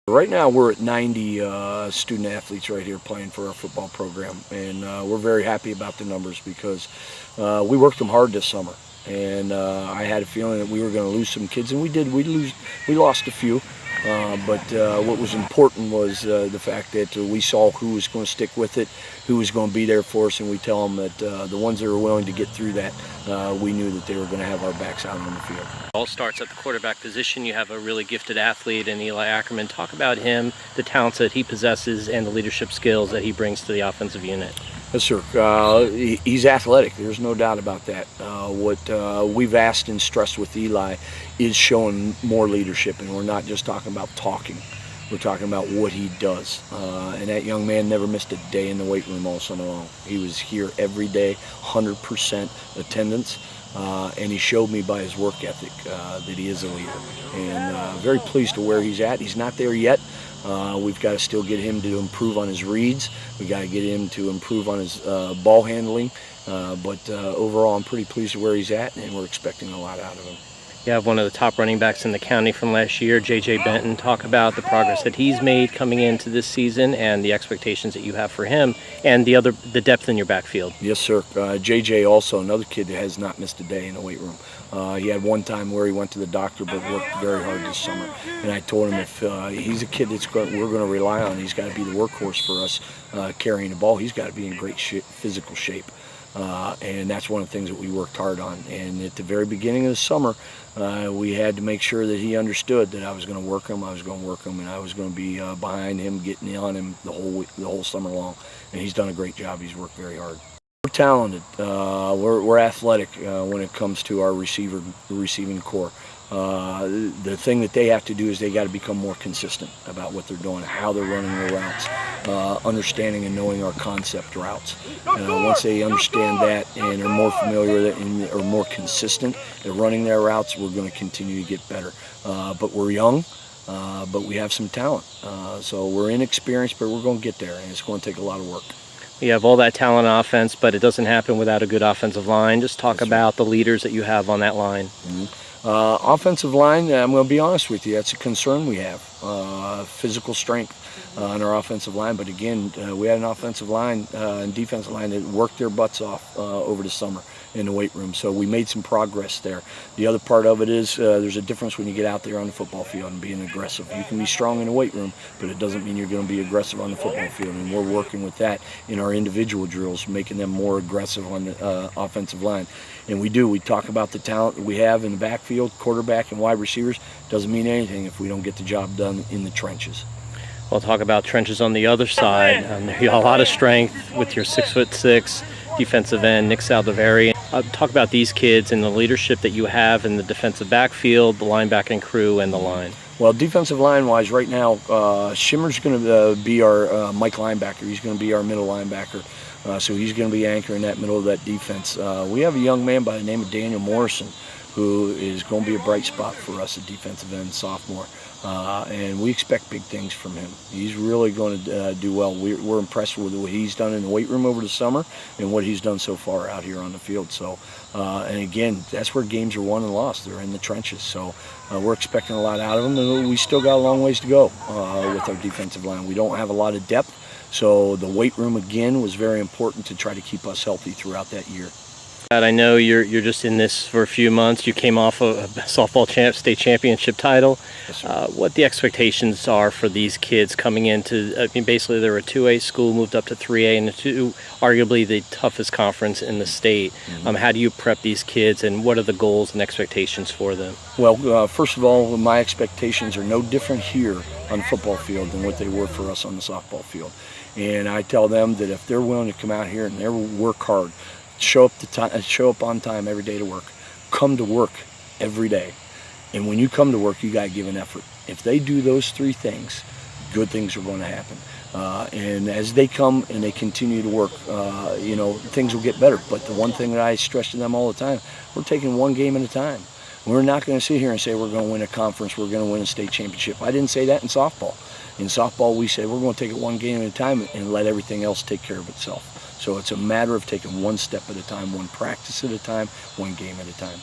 Right now we're at 90 student athletes right here playing for our football program, and we're very happy about the numbers because we worked them hard this summer, and I had a feeling that we were going to lose some kids, and we did. We lost a few, but what was important was the fact that we saw who was going to stick with it, who was going to be there for us, and we tell them that the ones that were willing to get through that, we knew that they were going to have our backs out on the field. All starts at the quarterback position. You have a really gifted athlete in Eli Ackerman. Talk about him, the talents that he possesses, and the leadership skills that he brings to the offensive unit. Yes, sir. He's athletic. There's no doubt about that. What we've asked and stressed with Eli is showing more leadership, and we're not just talking about talking. We're talking about what he does. And that young man never missed a day in the weight room all summer long. He was here every day, 100% attendance. And he showed me by his work ethic that he is a leader. And very pleased to where he's at. He's not there yet. We've got to still get him to improve on his reads. We've got to get him to improve on his ball handling. But overall, I'm pretty pleased with where he's at, and we're expecting a lot out of him. You have one of the top running backs in the county from last year, J.J. Benton. Talk about the progress that he's made coming into this season and the expectations that you have for him and the depth in your backfield. Yes, sir. J.J. also another kid that has not missed a day in the weight room. He had one time where he went to the doctor but worked very hard this summer. And I told him if he's a kid we're going to rely on, he's got to be the workhorse for us carrying the ball. He's got to be in great physical shape. And that's one of the things that we worked hard on. And at the very beginning of the summer, we had to make sure that he understood that I was going to work him, and I was going to be behind him, getting on him the whole summer long. And he's done a great job. He's worked very hard. We're talented. We're athletic when it comes to our receiving core. The thing that they have to do is they got to become more consistent about what they're doing, how they're running their routes, understanding and knowing our concept routes. Once they understand that and are more familiar with it and are more consistent at running their routes, we're going to continue to get better. But we're young, but we have some talent. So we're inexperienced, but we're going to get there, and it's going to take a lot of work. You have all that talent on offense, but it doesn't happen without a good offensive line. Just talk about the leaders that you have on that line. Mm-hmm. Offensive line, I'm going to be honest with you, that's a concern we have. Physical strength on our offensive line, but again, we had an offensive line and defensive line that worked their butts off over the summer in the weight room, so we made some progress there. The other part of it is there's a difference when you get out there on the football field and being aggressive. You can be strong in the weight room, but it doesn't mean you're going to be aggressive on the football field, and we're working with that in our individual drills, making them more aggressive on the offensive line. And we talk about the talent that we have in the backfield, quarterback and wide receivers. Doesn't mean anything if we don't get the job done in the trenches. We'll talk about trenches on the other side. You have a lot of strength with your 6'6" defensive end, Nick Saldivari. Talk about these kids and the leadership that you have in the defensive backfield, the linebacking crew, and the line. Well, defensive line-wise, right now, Shimmer's going to be our Mike linebacker. He's going to be our middle linebacker. So he's going to be anchoring that middle of that defense. We have a young man by the name of Daniel Morrison who is going to be a bright spot for us at defensive end, sophomore. And we expect big things from him. He's really going to do well. We're impressed with what he's done in the weight room over the summer and what he's done so far out here on the field. So, and again, that's where games are won and lost. They're in the trenches. So we're expecting a lot out of them, and we still got a long ways to go with our defensive line. We don't have a lot of depth. So the weight room, again, was very important to try to keep us healthy throughout that year. I know you're just in this for a few months. You came off a softball state championship title. Yes, what the expectations are for these kids coming into, I mean, basically they're a 2A school, moved up to 3A, and arguably the toughest conference in the state. Mm-hmm. How do you prep these kids, and what are the goals and expectations for them? Well, first of all, my expectations are no different here on the football field than what they were for us on the softball field. And I tell them that if they're willing to come out here and they work hard, show up on time every day to work, come to work every day, and when you come to work, you got to give an effort. If they do those three things, good things are going to happen. And as they come and they continue to work, things will get better. But the one thing that I stress to them all the time, we're taking one game at a time. We're not going to sit here and say we're going to win a conference, we're going to win a state championship. I didn't say that in softball. In softball, we said we're going to take it one game at a time and let everything else take care of itself. So it's a matter of taking one step at a time, one practice at a time, one game at a time.